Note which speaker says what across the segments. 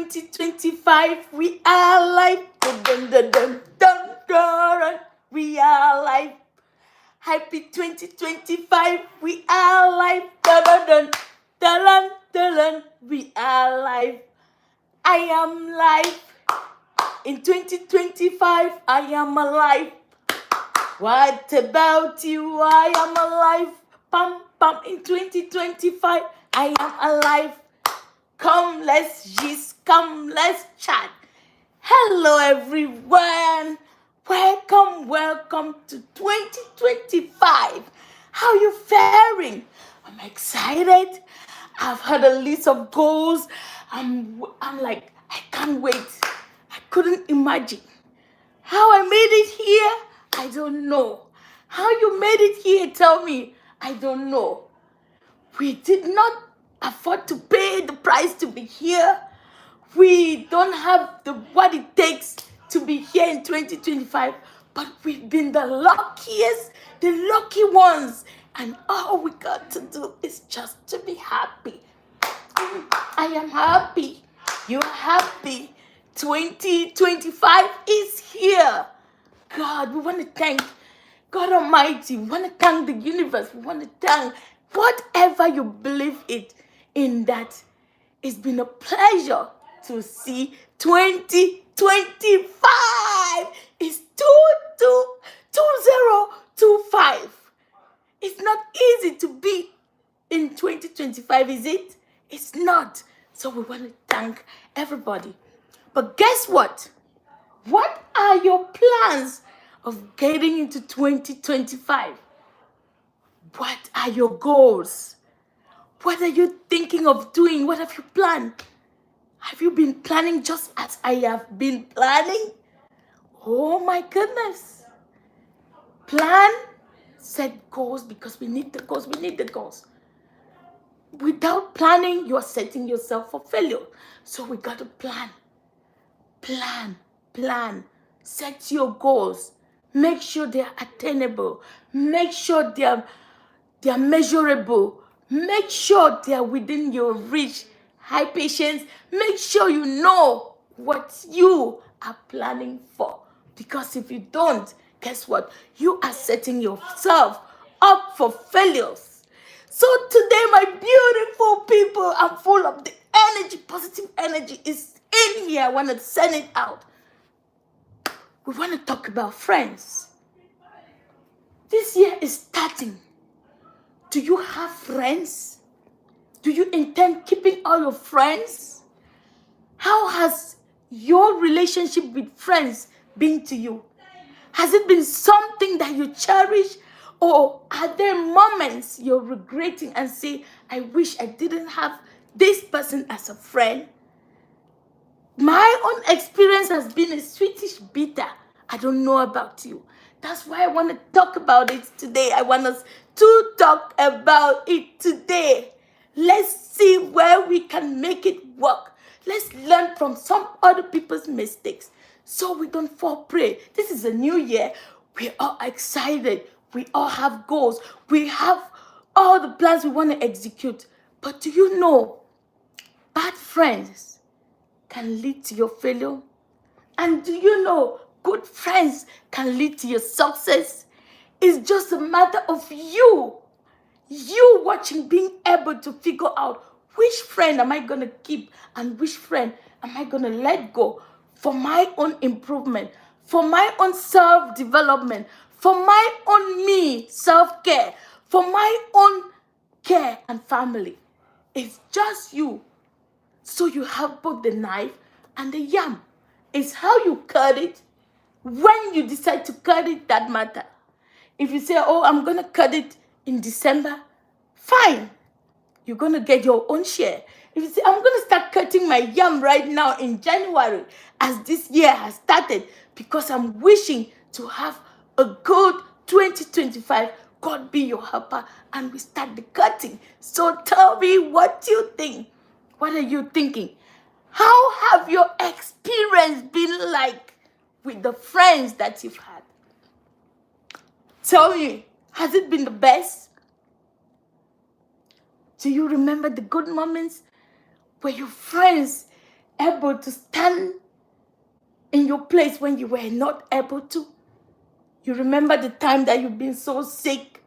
Speaker 1: 2025, we are alive. Dun, dun, dun, dun, dun, dun. We are alive. Happy 2025, we are alive. Dun, dun, dun, dun, dun, dun. We are alive. I am live. In 2025, I am alive. What about you? I am alive. Pam, pam. In 2025, I am alive. Come, let's gist. Come, let's chat. Hello, everyone. Welcome to 2025. How you faring? I'm excited. I've had a list of goals. I'm like, I can't wait. I couldn't imagine. How I made it here, I don't know. How you made it here, tell me. I don't know. We did not afford to pay the price to be here. We don't have what it takes to be here in 2025. But we've been the luckiest, the lucky ones. And all we got to do is just to be happy. I am happy. You're happy. 2025 is here. God, we want to thank God Almighty. We want to thank the universe. We want to thank whatever you believe in that. It's been a pleasure to see 2025. It's 2025. It's not easy to be in 2025, is it? It's not. So we want to thank everybody. But guess what? What are your plans of getting into 2025? What are your goals? What are you thinking of doing? What have you planned? Have you been planning just as I have been planning? Oh my goodness. Plan, set goals, because we need the goals. We need the goals. Without planning, you are setting yourself for failure. So we got to plan. Plan. Set your goals. Make sure they are attainable. Make sure they are measurable. Make sure they are within your reach. High patience. Make sure you know what you are planning for. Because if you don't, guess what? You are setting yourself up for failures. So today, my beautiful people, I'm full of the energy. Positive energy is in here. I want to send it out. We want to talk about friends. This year is starting. Do you have friends? Do you intend keeping all your friends? How has your relationship with friends been to you? Has it been something that you cherish? Or are there moments you're regretting and say, I wish I didn't have this person as a friend? My own experience has been a sweetish bitter. I don't know about you. That's why I want to talk about it today. I want us to talk about it today. Let's see where we can make it work. Let's learn from some other people's mistakes so we don't fall prey. This is a new year. We're all excited. We all have goals. We have all the plans we want to execute. But do you know, bad friends can lead to your failure? And do you know, good friends can lead to your success? It's just a matter of you watching, being able to figure out which friend am I going to keep and which friend am I going to let go for my own improvement, for my own self-development, for my own self-care, for my own care and family. It's just you. So you have both the knife and the yam. It's how you cut it. When you decide to cut it, that matter. If you say, oh, I'm going to cut it in December, fine. You're going to get your own share. If you say, I'm going to start cutting my yam right now in January, as this year has started, because I'm wishing to have a good 2025, God be your helper, and we start the cutting. So tell me what you think. What are you thinking? How have your experience been like with the friends that you've had? Tell me, has it been the best? Do you remember the good moments where your friends able to stand in your place when you were not able to. You remember the time that you've been so sick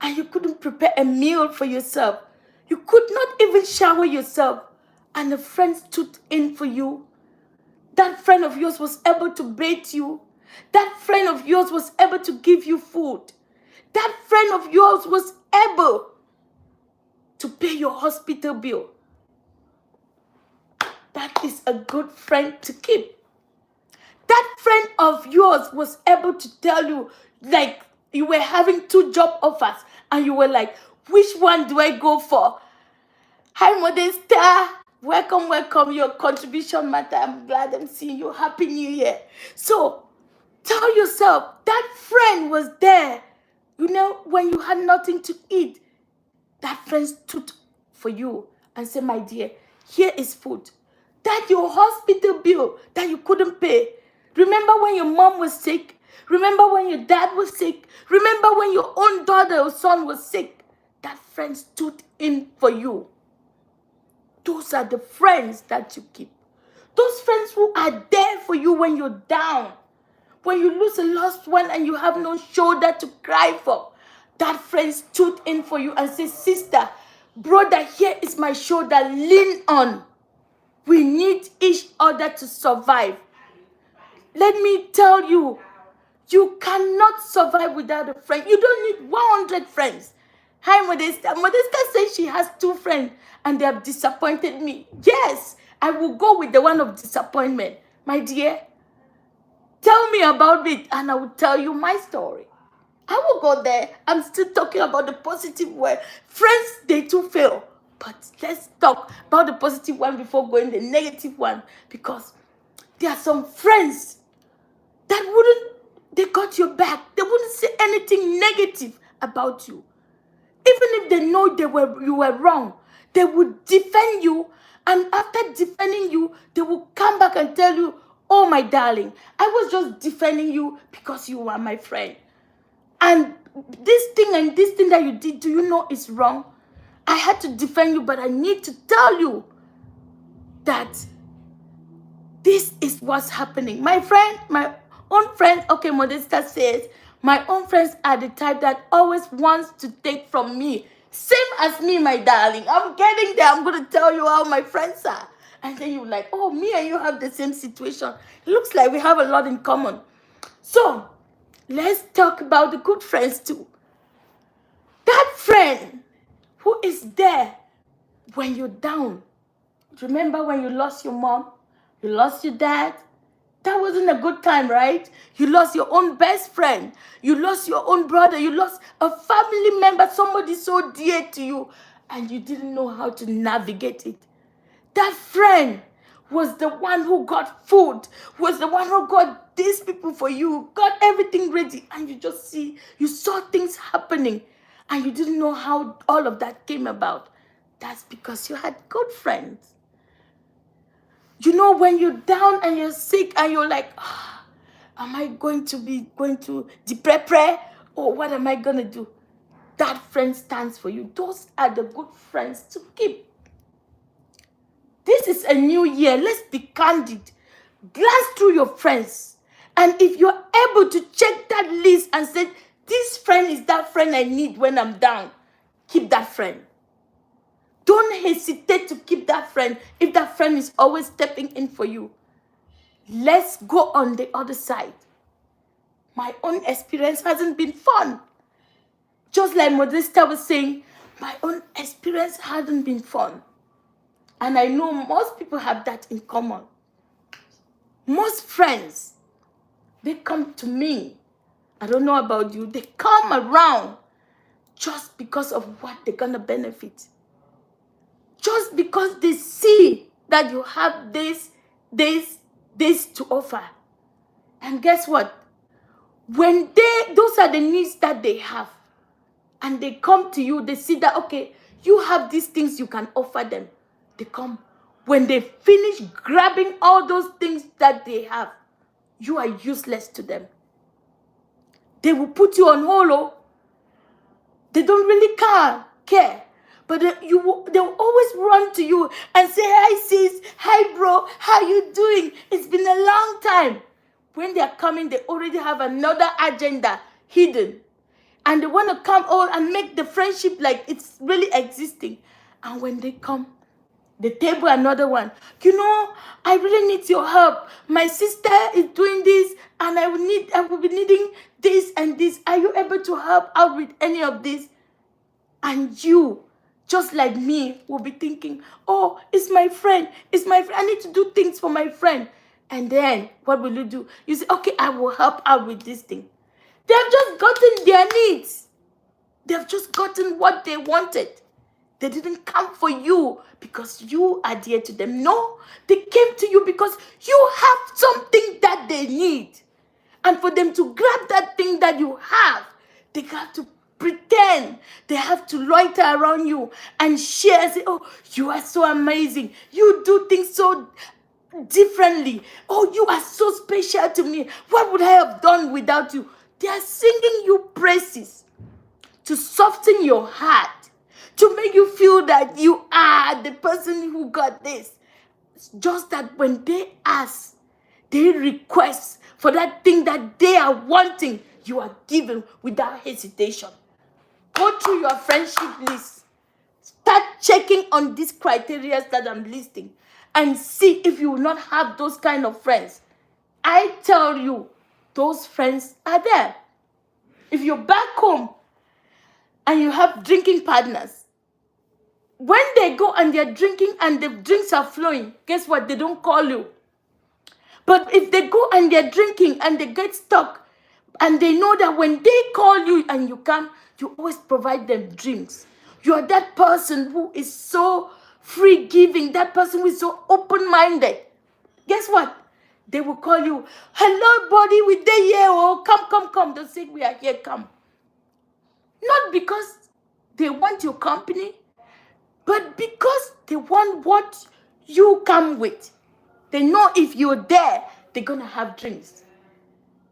Speaker 1: and you couldn't prepare a meal for yourself. You could not even shower yourself, and a friend stood in for you. That friend of yours was able to bathe you. That friend of yours was able to give you food. That friend of yours was able to pay your hospital bill. That is a good friend to keep. That friend of yours was able to tell you, like, you were having 2 job offers and you were like, which one do I go for? Hi, Modesta. Welcome, welcome. Your contribution matter. I'm glad I'm seeing you. Happy New Year. So, tell yourself, that friend was there. You know, when you had nothing to eat, that friend stood for you and said, my dear, here is food. That your hospital bill that you couldn't pay. Remember when your mom was sick? Remember when your dad was sick? Remember when your own daughter or son was sick? That friend stood in for you. Those are the friends that you keep. Those friends who are there for you when you're down. When you lose a lost one and you have no shoulder to cry for. That friend stood in for you and said, sister, brother, here is my shoulder. Lean on. We need each other to survive. Let me tell you, you cannot survive without a friend. You don't need 100 friends. Hi, Modesta. Modesta says she has 2 friends and they have disappointed me. Yes, I will go with the one of disappointment. My dear, tell me about it and I will tell you my story. I will go there. I'm still talking about the positive way. Friends, they too fail. But let's talk about the positive one before going the negative one. Because there are some friends that they got your back. They wouldn't say anything negative about you. Even if they know you were wrong, they would defend you. And after defending you, they will come back and tell you, oh, my darling, I was just defending you because you were my friend. And this thing that you did, do you know is wrong? I had to defend you, but I need to tell you that this is what's happening. My friend, my own friends, okay, Modesta says, my own friends are the type that always wants to take from me. Same as me, my darling. I'm getting there. I'm going to tell you how my friends are. And then you're like, oh, me and you have the same situation. It looks like we have a lot in common. So, let's talk about the good friends too. That friend who is there when you're down. Remember when you lost your mom? You lost your dad? That wasn't a good time, right? You lost your own best friend. You lost your own brother. You lost a family member, somebody so dear to you, and you didn't know how to navigate it. That friend was the one who got food, was the one who got these people for you, got everything ready, and you saw things happening, and you didn't know how all of that came about. That's because you had good friends. You know, when you're down and you're sick and you're like, am I going to depress? Or what am I going to do? That friend stands for you. Those are the good friends to keep. This is a new year. Let's be candid. Glance through your friends. And if you're able to check that list and say, this friend is that friend I need when I'm down, keep that friend. Don't hesitate to keep that friend if that friend is always stepping in for you. Let's go on the other side. My own experience hasn't been fun. Just like Modesta was saying, my own experience hasn't been fun. And I know most people have that in common. Most friends, they come to me. I don't know about you. They come around just because of what they're going to benefit. Just because they see that you have this to offer. And guess what? When those are the needs that they have, and they come to you, they see that, okay, you have these things you can offer them. They come. When they finish grabbing all those things that they have, you are useless to them. They will put you on hold. They don't really care.
Speaker 2: But they'll always run to you and say, hi sis, hi bro, how you doing? It's been a long time. When they're coming, they already have another agenda hidden. And they want to come on and make the friendship like it's really existing. And when they come, they table another one. I really need your help. My sister is doing this, and I will be needing this and this. Are you able to help out with any of this? And you, just like me, will be thinking, oh, it's my friend. It's my friend. I need to do things for my friend. And then what will you do? You say, okay, I will help out with this thing. They have just gotten their needs. They have just gotten what they wanted. They didn't come for you because you are dear to them. No, they came to you because you have something that they need. And for them to grab that thing that you have, they have to pretend. They have to loiter around you and share. Say, oh, you are so amazing. You do things so differently. Oh, you are so special to me. What would I have done without you? They are singing you praises to soften your heart, to make you feel that you are the person who got this. It's just that when they ask, they request for that thing that they are wanting, you are given without hesitation. Go through your friendship list. Start checking on these criteria that I'm listing and see if you will not have those kind of friends. I tell you, those friends are there. If you're back home and you have drinking partners, when they go and they're drinking and the drinks are flowing, guess what? They don't call you. But if they go and they're drinking and they get stuck, and they know that when they call you and you come, you always provide them drinks. You are that person who is so free giving, that person who is so open-minded. Guess what? They will call you, hello, buddy, we there here. Oh, come. Don't say we are here, come. Not because they want your company, but because they want what you come with. They know if you're there, they're going to have drinks.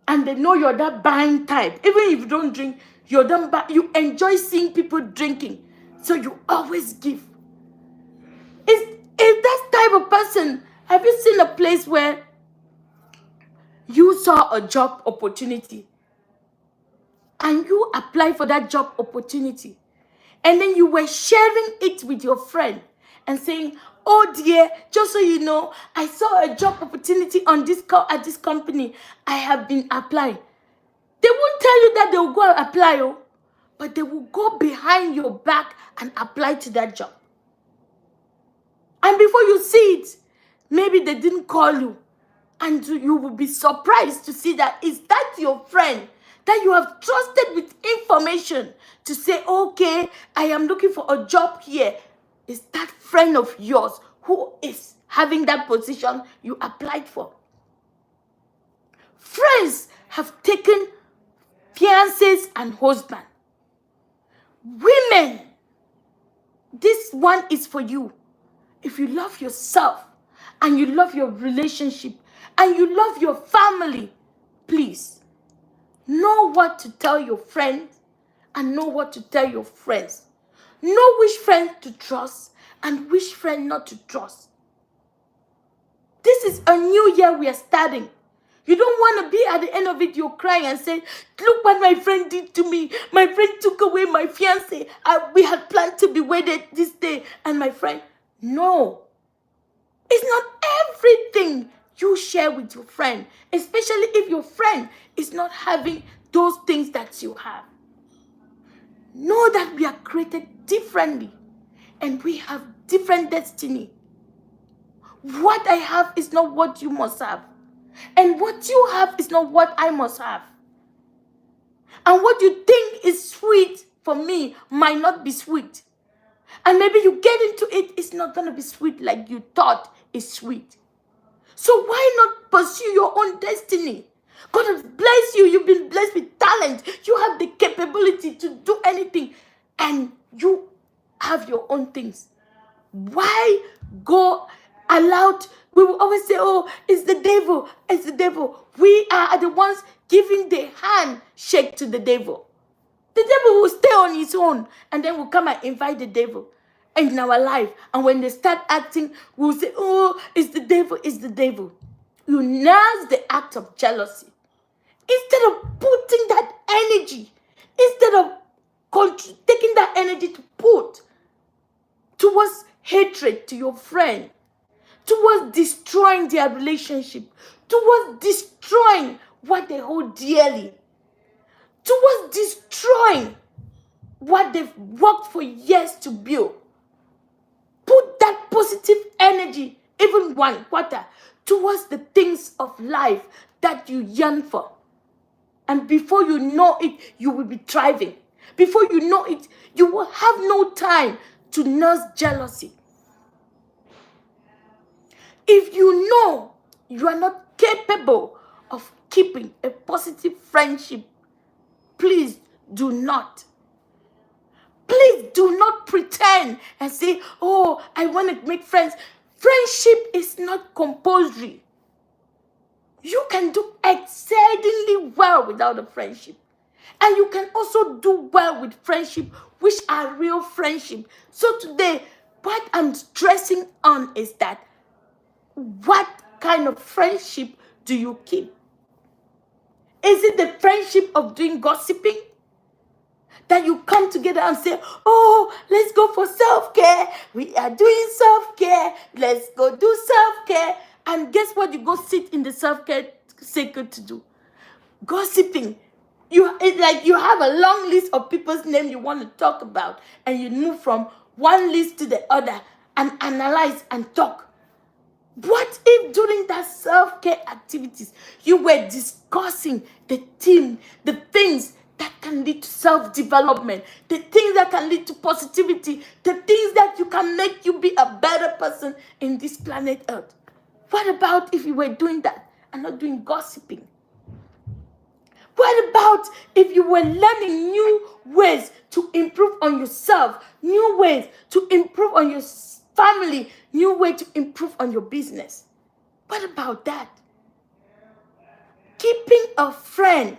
Speaker 2: And they know you're that buying type. Even if you don't drink, you enjoy seeing people drinking. So you always give. Is that type of person, have you seen a place where you saw a job opportunity and you apply for that job opportunity, and then you were sharing it with your friend and saying, oh dear, just so you know, I saw a job opportunity at this company. I have been applying. They won't tell you that they will go and apply, but they will go behind your back and apply to that job. And before you see it, maybe they didn't call you. And you will be surprised to see that is that your friend that you have trusted with information to say, okay, I am looking for a job here. Is that friend of yours who is having that position you applied for? Friends have taken fiancés and husbands. Women, this one is for you. If you love yourself and you love your relationship and you love your family, please know what to tell your friends and know what to tell your friends. Know which friend to trust and which friend not to trust. This is a new year we are starting. You don't want to be at the end of it, you're crying and saying, look what my friend did to me. My friend took away my fiancé. We had planned to be wedded this day. And my friend, no. It's not everything you share with your friend, especially if your friend is not having those things that you have. Know that we are created differently and we have different destiny. What I have is not what you must have. And what you have is not what I must have. And what you think is sweet for me might not be sweet. And maybe you get into it, it's not going to be sweet like you thought is sweet. So why not pursue your own destiny? God has blessed you. You've been blessed with talent. You have the capability to do anything. And you have your own things. Why go allowed? We will always say, oh, it's the devil. It's the devil. We are the ones giving the handshake to the devil. The devil will stay on his own and then will come and invite the devil. in our life. And when they start acting, we'll say, oh, it's the devil, it's the devil. You nurse the act of jealousy. Instead of putting that energy, instead of taking that energy to put towards hatred to your friend, towards destroying their relationship, towards destroying what they hold dearly, towards destroying what they've worked for years to build. Put that positive energy, even 1/4, towards the things of life that you yearn for. And before you know it, you will be thriving. Before you know it, you will have no time to nurse jealousy. If you know you are not capable of keeping a positive friendship, please do not. Please do not pretend and say, oh, I want to make friends. Friendship is not compulsory. You can do exceedingly well without a friendship. And you can also do well with friendship, which are real friendship. So today, what I'm stressing on is that, what kind of friendship do you keep? Is it the friendship of doing gossiping? That you come together and say, oh, let's go for self-care. We are doing self-care. Let's go do self-care. And guess what? You go sit in the self-care circle to do? Gossiping. It's like you have a long list of people's name you want to talk about. And you move from one list to the other and analyze and talk. What if during that self-care activities, you were discussing the things that can lead to self-development, the things that can lead to positivity, the things that you can make you be a better person in this planet Earth? What about if you were doing that and not doing gossiping? What about if you were learning new ways to improve on yourself, new ways to improve on your family, new way to improve on your business? What about that? Keeping a friend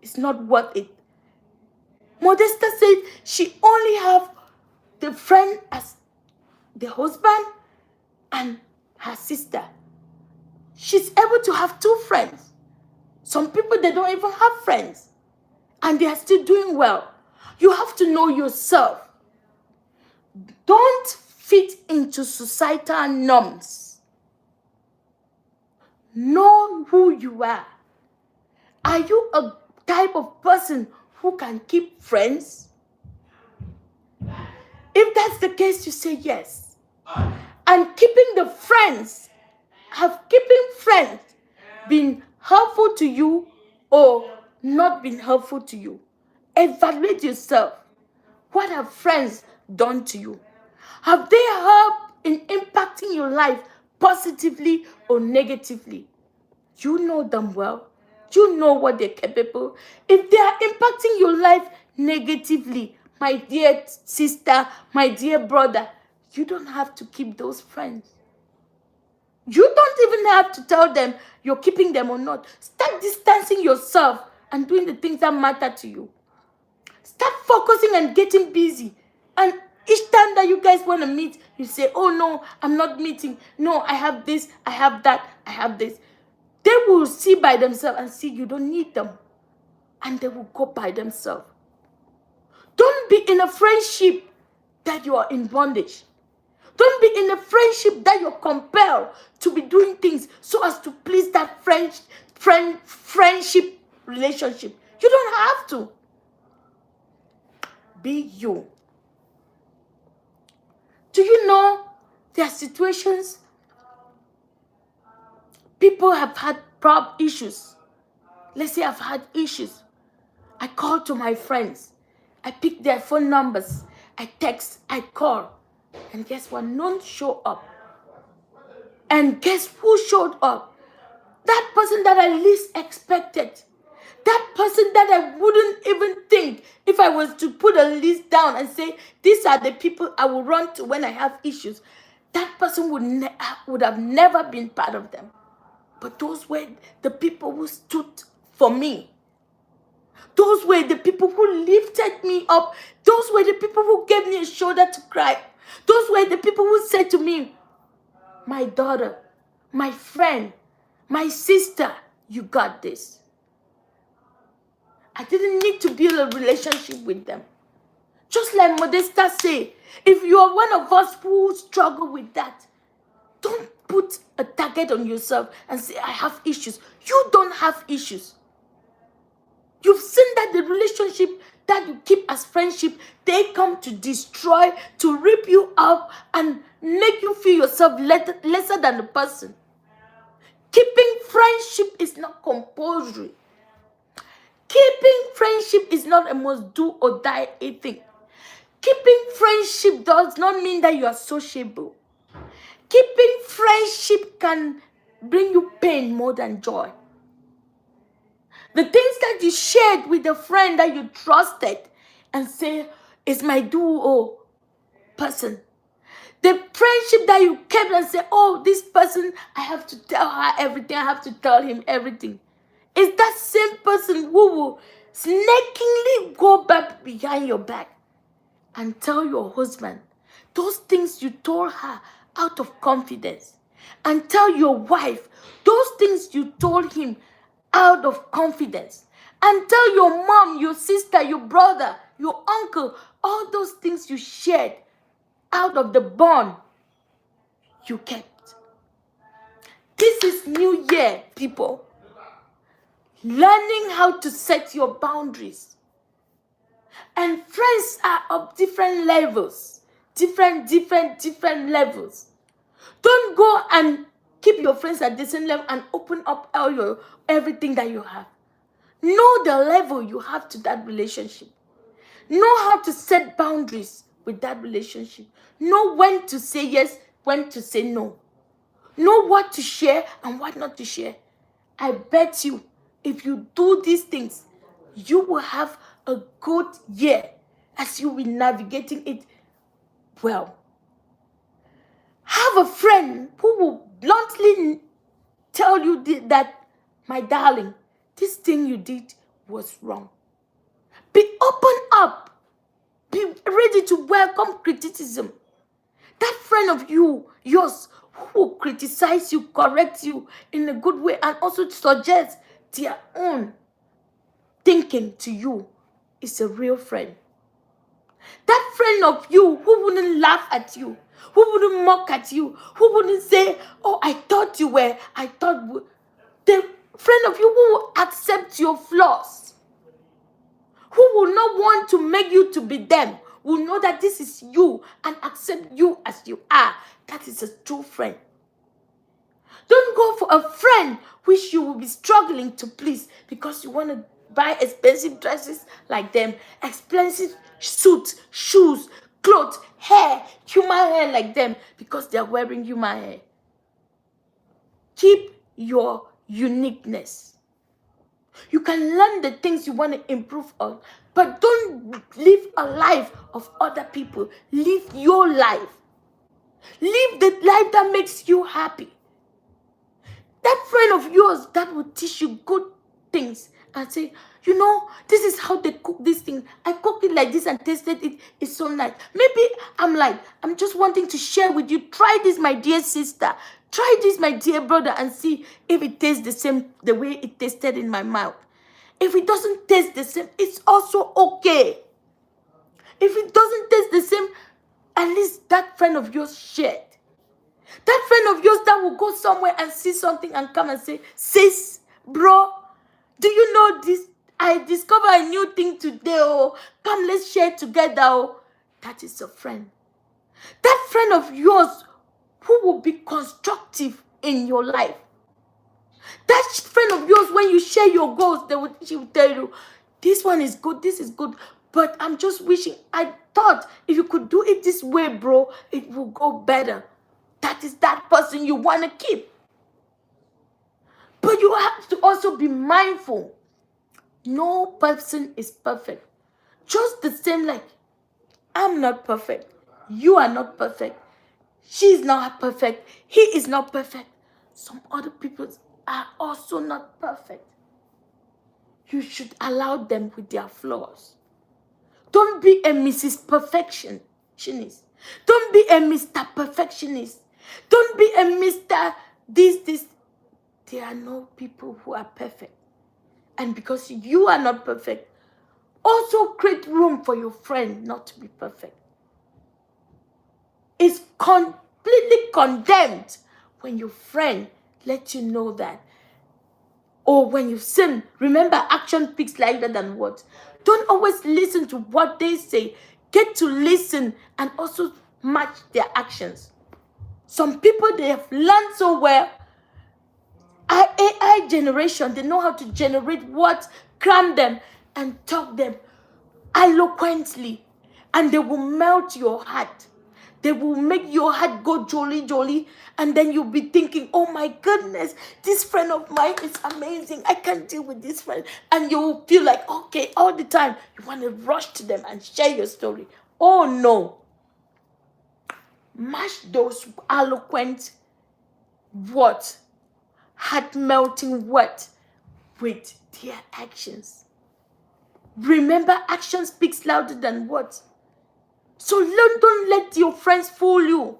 Speaker 2: is not worth it. Modesta said she only have the friend as the husband and her sister. She's able to have 2 friends. Some people, they don't even have friends, and they are still doing well. You have to know yourself. Don't fit into societal norms. Know who you are. Are you a type of person who can keep friends? If that's the case, you say yes. And keeping friends been helpful to you or not been helpful to you? Evaluate yourself. What have friends done to you? Have they helped in impacting your life positively or negatively? You know them well. You know what they're capable. If they are impacting your life negatively, my dear sister, my dear brother, you don't have to keep those friends. You don't even have to tell them you're keeping them or not. Start distancing yourself and doing the things that matter to you. Start focusing and getting busy. And each time that you guys want to meet, you say, oh no, I'm not meeting. No, I have this, I have that, I have this. They will see by themselves and see you don't need them. And they will go by themselves. Don't be in a friendship that you are in bondage. Don't be in a friendship that you're compelled to be doing things so as to please that friendship relationship. You don't have to. Be you. Do you know there are situations people have had issues? Let's say I've had issues. I call to my friends. I pick their phone numbers. I text. I call. And guess what? None show up. And guess who showed up? That person that I least expected. That person that I wouldn't even think, if I was to put a list down and say, these are the people I will run to when I have issues, that person would have never been part of them. But those were the people who stood for me. Those were the people who lifted me up. Those were the people who gave me a shoulder to cry. Those were the people who said to me, my daughter, my friend, my sister, you got this. I didn't need to build a relationship with them. Just like Modesta say, if you are one of us who struggle with that, don't put a target on yourself and say, I have issues. You don't have issues. You've seen that the relationship that you keep as friendship, they come to destroy, to rip you up and make you feel yourself lesser than the person. Keeping friendship is not compulsory. Keeping friendship is not a must do or die thing. Keeping friendship does not mean that you are sociable. Keeping friendship can bring you pain more than joy. The things that you shared with a friend that you trusted and say, it's my duo person. The friendship that you kept and say, oh, this person, I have to tell her everything. I have to tell him everything. It's that same person who will sneakingly go back behind your back and tell your husband those things you told her out of confidence, and tell your wife those things you told him out of confidence, and tell your mom, your sister, your brother, your uncle, all those things you shared out of the bond you kept. This is New Year, people. Learning how to set your boundaries. And friends are of different levels. Different levels. Don't go and keep your friends at the same level and open up everything that you have. Know the level you have to that relationship. Know how to set boundaries with that relationship. Know when to say yes, when to say no. Know what to share and what not to share. I bet you, if you do these things, you will have a good year as you will be navigating it well. Have a friend who will bluntly tell you that, my darling, this thing you did was wrong. Be open up. Be ready to welcome criticism. That friend of yours, who will criticize you, correct you in a good way, and also suggest their own thinking to you, is a real friend. That friend of you who wouldn't laugh at you, who wouldn't mock at you, who wouldn't say, oh, the friend of you who will accept your flaws, who will not want to make you to be them, will know that this is you and accept you as you are. That is a true friend. Don't go for a friend which you will be struggling to please because you want to buy expensive dresses like them, expensive suits, shoes, clothes, hair, human hair like them because they are wearing human hair. Keep your uniqueness. You can learn the things you want to improve on, but don't live a life of other people. Live your life. Live the life that makes you happy. That friend of yours that will teach you good things and say, this is how they cook this thing. I cooked it like this and tasted it. It's so nice. Maybe I'm just wanting to share with you. Try this, my dear sister. Try this, my dear brother, and see if it tastes the same the way it tasted in my mouth. If it doesn't taste the same, it's also okay. If it doesn't taste the same, at least that friend of yours shared. That friend of yours that will go somewhere and see something and come and say, sis, bro, do you know this? I discovered a new thing today. Oh, come, let's share together. Oh, that is a friend. That friend of yours who will be constructive in your life. That friend of yours, when you share your goals, she will tell you, this one is good, this is good. But I'm just wishing, I thought if you could do it this way, bro, it will go better. That is that person you want to keep. But you have to also be mindful. No person is perfect. Just the same like I'm not perfect. You are not perfect. She is not perfect. He is not perfect. Some other people are also not perfect. you should allow them with their flaws. Don't be a Mrs. Perfectionist. Don't be a Mr. Perfectionist. Don't be a Mr. This. There are no people who are perfect. And because you are not perfect, also create room for your friend not to be perfect. It's completely condemned when your friend lets you know that. Or when you sin, remember, action speaks louder than words. Don't always listen to what they say. Get to listen and also match their actions. Some people, they have learned so well. Our AI generation, they know how to generate words, cram them, and talk them eloquently. And they will melt your heart. They will make your heart go jolly. And then you'll be thinking, oh my goodness, this friend of mine is amazing. I can't deal with this friend. And you will feel like, okay, all the time, you want to rush to them and share your story. Oh no. Match those eloquent words, heart-melting words with their actions. Remember, action speaks louder than words. So don't let your friends fool you.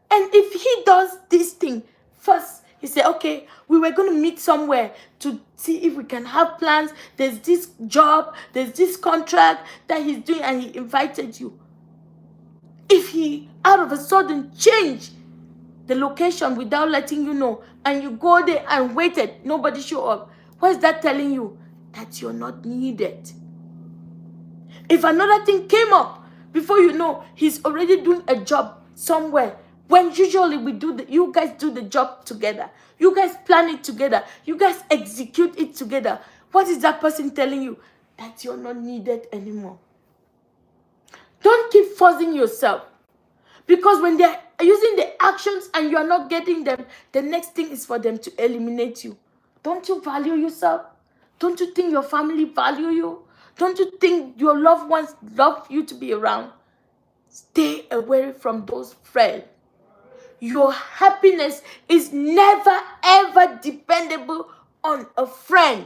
Speaker 2: And if he does this thing, first he said, okay, we were going to meet somewhere to see if we can have plans. There's this job, there's this contract that he's doing, and he invited you. If he out of a sudden change the location without letting you know, and you go there and waited, nobody show up, what is that telling you? That you're not needed. If another thing came up, before you know, he's already doing a job somewhere. When usually you guys do the job together. You guys plan it together. You guys execute it together. What is that person telling you? That you're not needed anymore. Don't keep forcing yourself. Because when they're using the actions and you're not getting them, the next thing is for them to eliminate you. Don't you value yourself? Don't you think your family value you? Don't you think your loved ones love you to be around? Stay away from those friends. Your happiness is never ever dependable on a friend.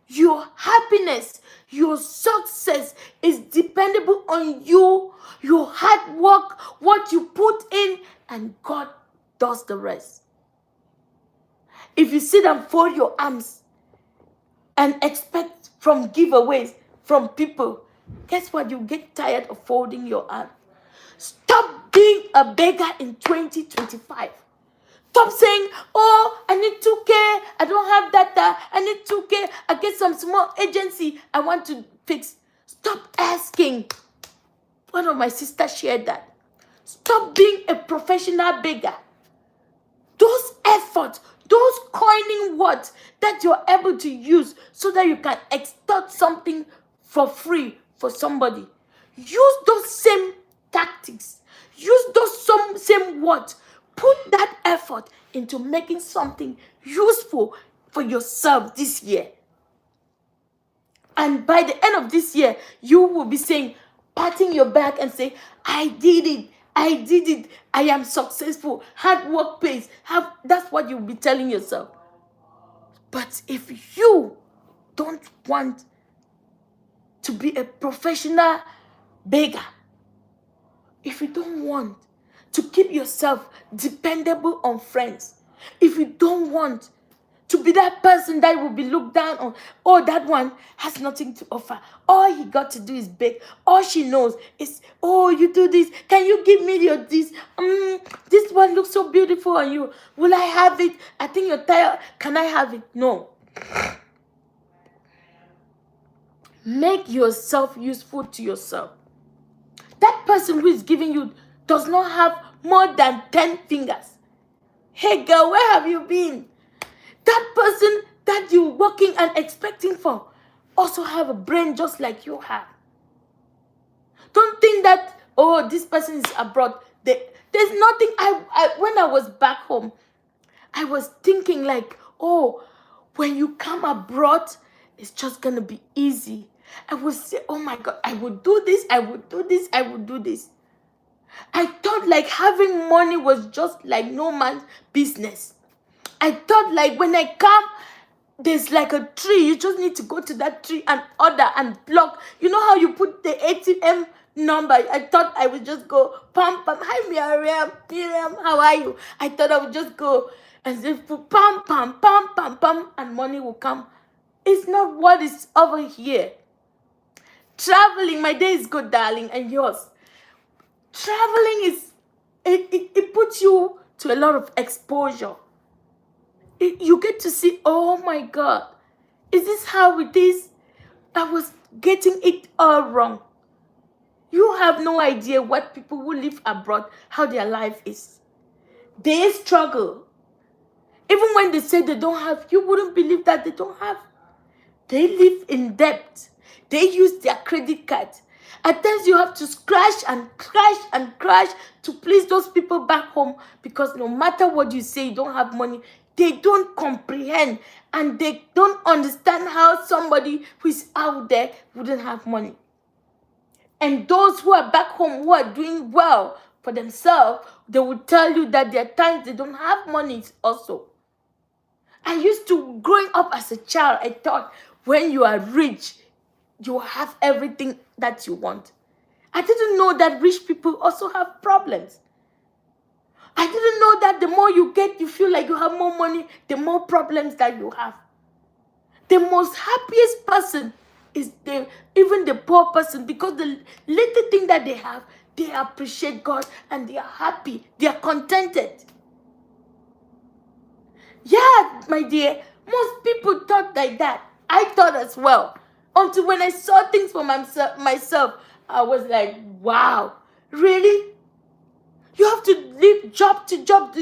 Speaker 2: Your happiness, your success is dependable on you, your hard work, what you put in, and God does the rest. If you sit and fold your arms and expect from giveaways from people, guess what? You get tired of folding your arms. Stop being a beggar in 2025. Stop saying, oh, I need 2K, I don't have data, I need 2K, I get some small agency I want to fix. Stop asking. One of my sisters shared that. Stop being a professional beggar. Those efforts, those coining words that you're able to use so that you can extort something for free for somebody. Use those same tactics. Use those same words. Put that effort into making something useful for yourself this year. And by the end of this year, you will be saying, patting your back and say, I did it. I am successful. Hard work pays. That's what you'll be telling yourself. But if you don't want to be a professional beggar, if you don't want to keep yourself dependable on friends, if you don't want to be that person that will be looked down on, oh, that one has nothing to offer. All he got to do is beg. All she knows is, oh, you do this. Can you give me your this? This one looks so beautiful on you. Will I have it? I think you're tired. Can I have it? No. Make yourself useful to yourself. That person who is giving you does not have more than 10 fingers. Hey girl, where have you been? That person that you're working and expecting for also have a brain just like you have. Don't think that, oh, this person is abroad. There's nothing. When I was back home, I was thinking like, oh, when you come abroad, it's just going to be easy. I would say, oh my God, I would do this, I would do this, I would do this. I thought like having money was just like no man's business. I thought like when I come, there's like a tree. You just need to go to that tree and order and block. You know how you put the ATM number? I thought I would just go, pam, pam. Hi, Miriam, how are you? I thought I would just go and say, pam, pam, pam, pam, pam, and money will come. It's not what is over here. Traveling, my day is good, darling, and yours. Traveling it puts you to a lot of exposure. You get to see, oh my God, is this how it is? I was getting it all wrong. You have no idea what people who live abroad, how their life is. They struggle. Even when they say they don't have, you wouldn't believe that they don't have. They live in debt. They use their credit card. At times you have to scratch and crash and crash to please those people back home, because no matter what you say, you don't have money. They don't comprehend and they don't understand how somebody who is out there wouldn't have money. And those who are back home who are doing well for themselves, they will tell you that there are times they don't have money also. I used to, growing up as a child, I thought when you are rich, you have everything that you want. I didn't know that rich people also have problems. I didn't know that the more you get, you feel like you have more money, the more problems that you have. The most happiest person is even the poor person, because the little thing that they have, they appreciate God and they are happy, they are contented. Yeah, my dear, most people thought like that. I thought as well. Until when I saw things for myself, I was like, wow, really? You have to live job to job.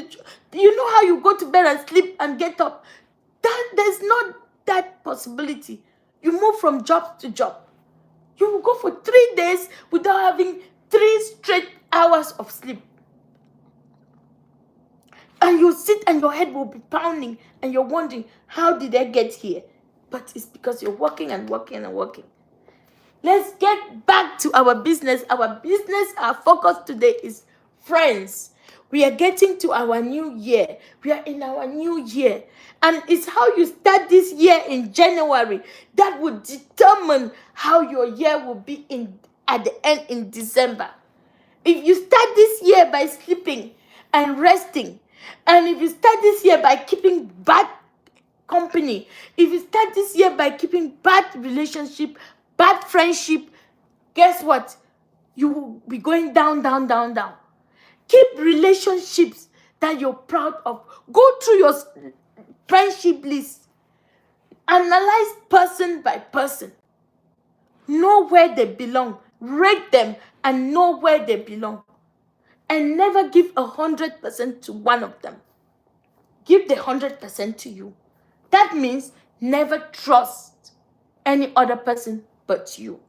Speaker 2: You know how you go to bed and sleep and get up? There's not that possibility. You move from job to job. You will go for 3 days without having 3 straight hours of sleep. And you sit and your head will be pounding and you're wondering, how did I get here? But it's because you're working and working and working. Let's get back to our business. Our focus today is friends. We are getting to our new year. We are in our new year. And it's how you start this year in January that will determine how your year will be at the end in December. If you start this year by sleeping and resting, and if you start this year by keeping bad company, if you start this year by keeping bad relationship, bad friendship, guess what? You will be going down, down, down, down. Keep relationships that you're proud of. Go through your friendship list. Analyze person by person. Know where they belong. Rate them and know where they belong. And never give 100% to one of them. Give the 100% to you. That means never trust any other person but you.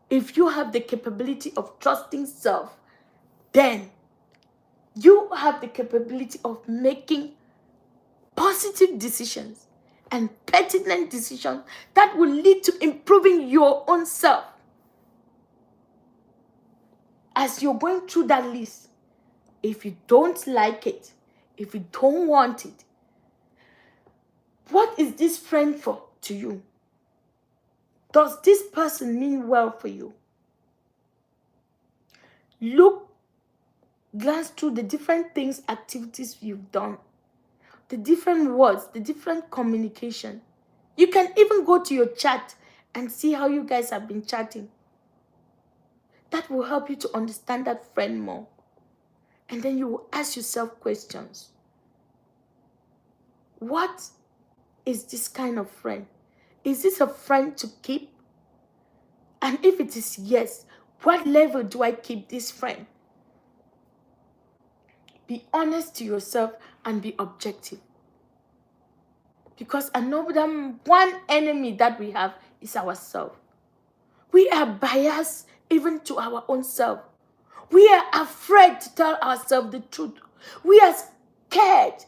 Speaker 2: If you have the capability of trusting self, then you have the capability of making positive decisions and pertinent decisions that will lead to improving your own self. As you're going through that list, if you don't like it, if you don't want it, what is this friend for to you? Does this person mean well for you? Glance through the different things, activities you've done, the different words, the different communication. You can even go to your chat and see how you guys have been chatting. That will help you to understand that friend more. And then you will ask yourself questions. What is this kind of friend? Is this a friend to keep? And if it is yes, what level do I keep this friend? Be honest to yourself and be objective. Because another one enemy that we have is ourselves. We are biased even to our own self. We are afraid to tell ourselves the truth. We are scared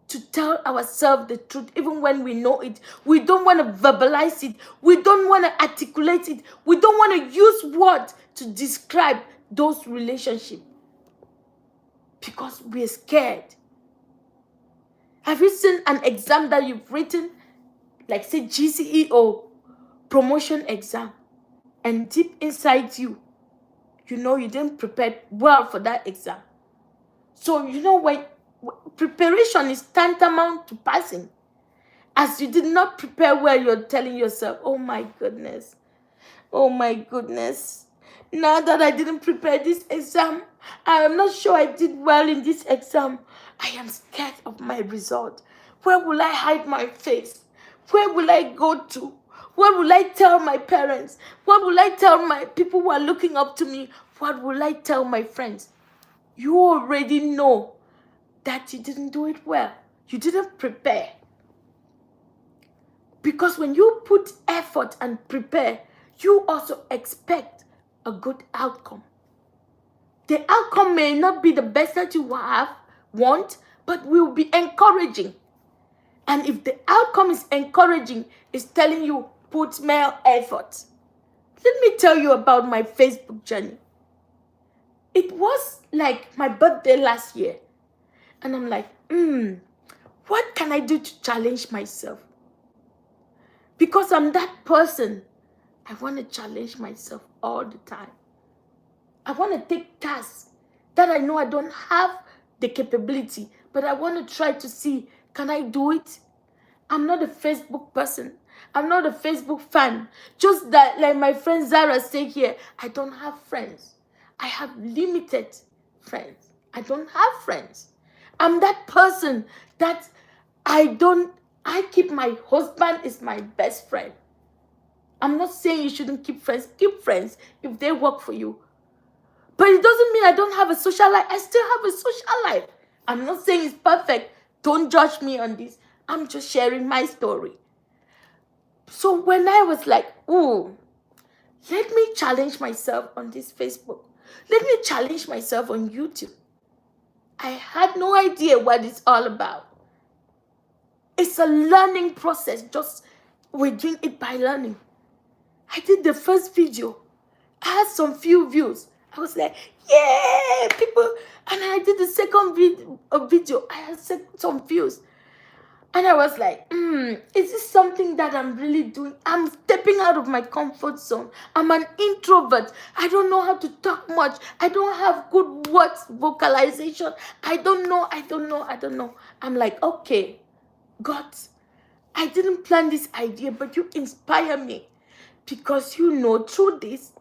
Speaker 2: to tell ourselves the truth even when we know it. We don't want to verbalize it. We don't want to articulate it. We don't want to use words to describe those relationships because we're scared. Have you seen an exam that you've written, like say GCE or promotion exam, and deep inside you, you know you didn't prepare well for that exam? So you know when preparation is tantamount to passing. As you did not prepare well, you're telling yourself, oh my goodness, oh my goodness. Now that I didn't prepare this exam, I am not sure I did well in this exam. I am scared of my result. Where will I hide my face? Where will I go to? What will I tell my parents? What will I tell my people who are looking up to me? What will I tell my friends? You already know that you didn't do it well. You didn't prepare. Because when you put effort and prepare, you also expect a good outcome. The outcome may not be the best that you want, but will be encouraging. And if the outcome is encouraging, it's telling you, put more effort. Let me tell you about my Facebook journey. It was like my birthday last year. And I'm like, what can I do to challenge myself? Because I'm that person. I want to challenge myself all the time. I want to take tasks that I know I don't have the capability, but I want to try to see, can I do it? I'm not a Facebook person. I'm not a Facebook fan. Just that, like my friend Zara said here, I don't have friends. I have limited friends. I don't have friends. I'm that person that I keep my husband is my best friend. I'm not saying you shouldn't keep friends. Keep friends if they work for you. But it doesn't mean I don't have a social life. I still have a social life. I'm not saying it's perfect. Don't judge me on this. I'm just sharing my story. So when I was like, let me challenge myself on this Facebook. Let me challenge myself on YouTube. I had no idea what it's all about. It's a learning process. Just we're doing it by learning. I did the first video. I had some few views. I was like, yeah, people. And I did the second video. I had some views. And I was like, is this something that I'm really doing? I'm stepping out of my comfort zone. I'm an introvert. I don't know how to talk much. I don't have good words, vocalization. I don't know. I'm like, okay, God, I didn't plan this idea, but you inspire me. Because you know, through this,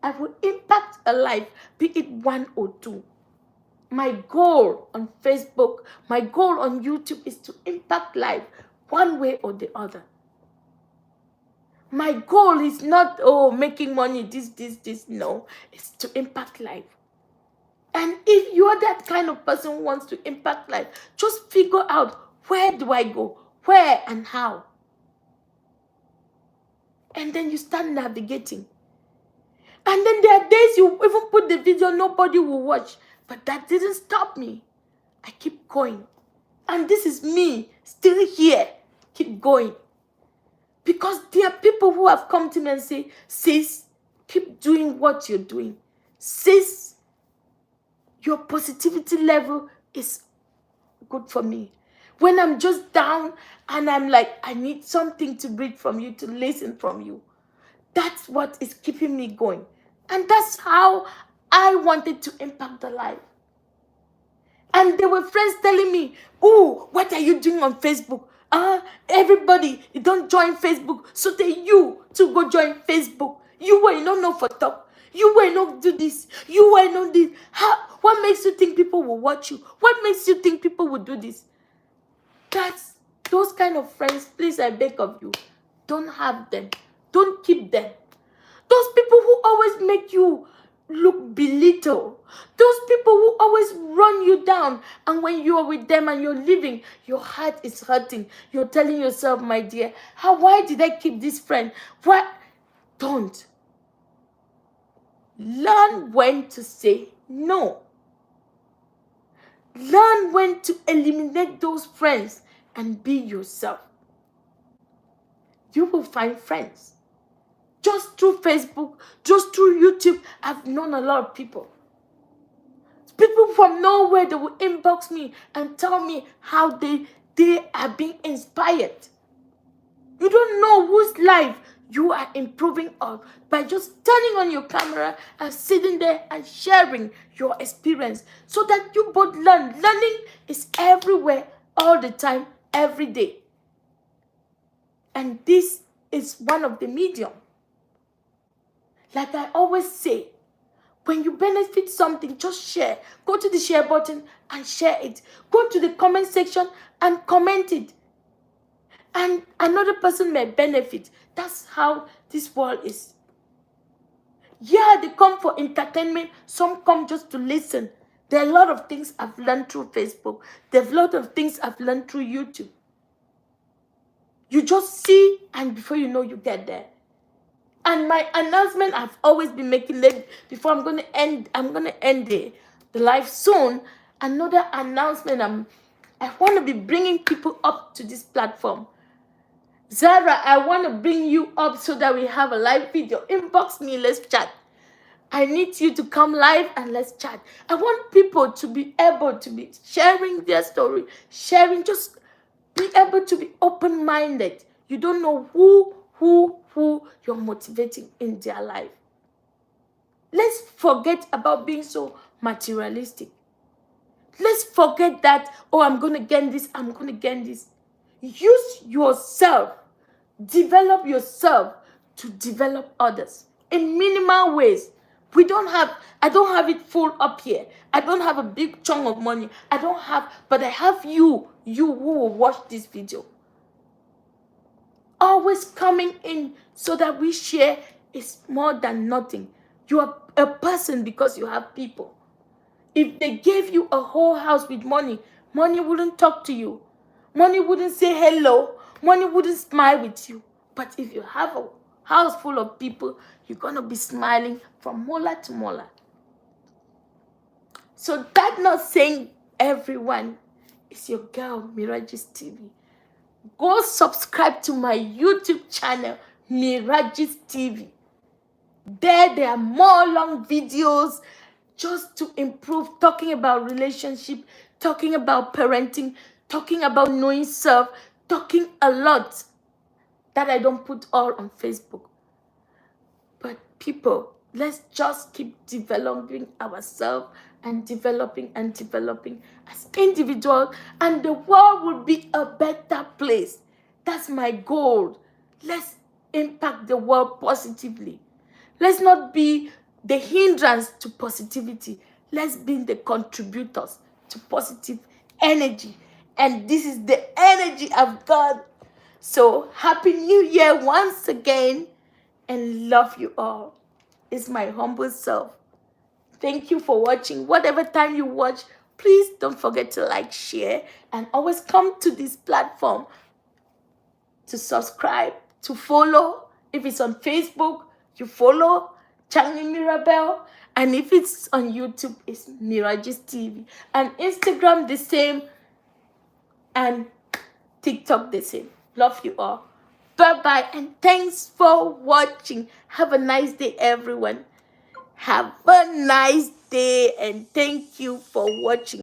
Speaker 2: I will impact a life, be it 1 or 2. My goal on Facebook, my goal on YouTube is to impact life one way or the other. My goal is not, making money, this. No, it's to impact life. And if you're that kind of person who wants to impact life, just figure out, where do I go? Where and how? And then you start navigating. And then there are days you even put the video, nobody will watch. But that didn't stop me. I keep going. And this is me, still here. Keep going. Because there are people who have come to me and say, sis, keep doing what you're doing. Sis, your positivity level is good for me. When I'm just down and I'm like, I need something to read from you, to listen from you. That's what is keeping me going. And that's how I wanted to impact the life. And there were friends telling me, what are you doing on Facebook? Everybody, you don't join Facebook. So tell you to go join Facebook. You will not know for talk. You will not do this. You will not do this. What makes you think people will watch you? What makes you think people will do this? That's those kind of friends, please, I beg of you. Don't have them. Don't keep them. Those people who always make you look belittle. Those people who always run you down. And when you are with them and you're leaving, your heart is hurting. You're telling yourself, my dear, why did I keep this friend? What? Don't. Learn when to say no. Learn when to eliminate those friends and be yourself. You will find friends. Just through Facebook, just through YouTube, I've known a lot of people. People from nowhere, they will inbox me and tell me how they They are being inspired. You don't know whose life you are improving on by just turning on your camera and sitting there and sharing your experience so that you both learn. Learning is everywhere, all the time, every day. And this is one of the medium. Like I always say, when you benefit something, just share. Go to the share button and share it. Go to the comment section and comment it. And another person may benefit. That's how this world is. Yeah, they come for entertainment. Some come just to listen. There are a lot of things I've learned through Facebook. There are a lot of things I've learned through YouTube. You just see, and before you know, you get there. And my announcement I've always been making before I'm gonna end the live soon. Another announcement, I want to be bringing people up to this platform. Zara, I want to bring you up so that we have a live video. Inbox me, let's chat. I need you to come live and let's chat. I want people to be able to be sharing their story, just be able to be open-minded. You don't know who you're motivating in their life. Let's forget about being so materialistic. Let's forget that, oh, I'm going to gain this, I'm going to gain this. Use yourself. Develop yourself to develop others in minimal ways. I don't have it full up here. I don't have a big chunk of money. But I have you who will watch this video. Always coming in so that we share is more than nothing. You are a person because you have people. If they gave you a whole house with money, money wouldn't talk to you. Money wouldn't say hello. Money wouldn't smile with you. But if you have a house full of people, you're going to be smiling from molar to molar. So that's not saying everyone is your girl, Mirage's TV. Go subscribe to my YouTube channel, Mirage's TV. There are more long videos just to improve, talking about relationship, talking about parenting, talking about knowing self, talking a lot that I don't put all on Facebook. But people, let's just keep developing ourselves and developing as individuals, and the world will be a better place. That's my goal. Let's impact the world positively. Let's not be the hindrance to positivity. Let's be the contributors to positive energy. And this is the energy I've got. So, Happy New Year once again, and love you all. It's my humble self. Thank you for watching. Whatever time you watch, please don't forget to like, share, and always come to this platform to subscribe, to follow. If it's on Facebook, you follow Changi Mirabel. And if it's on YouTube, it's Mirage's TV. And Instagram the same. And TikTok the same. Love you all. Bye-bye. And thanks for watching. Have a nice day, everyone. Have a nice day. And thank you for watching.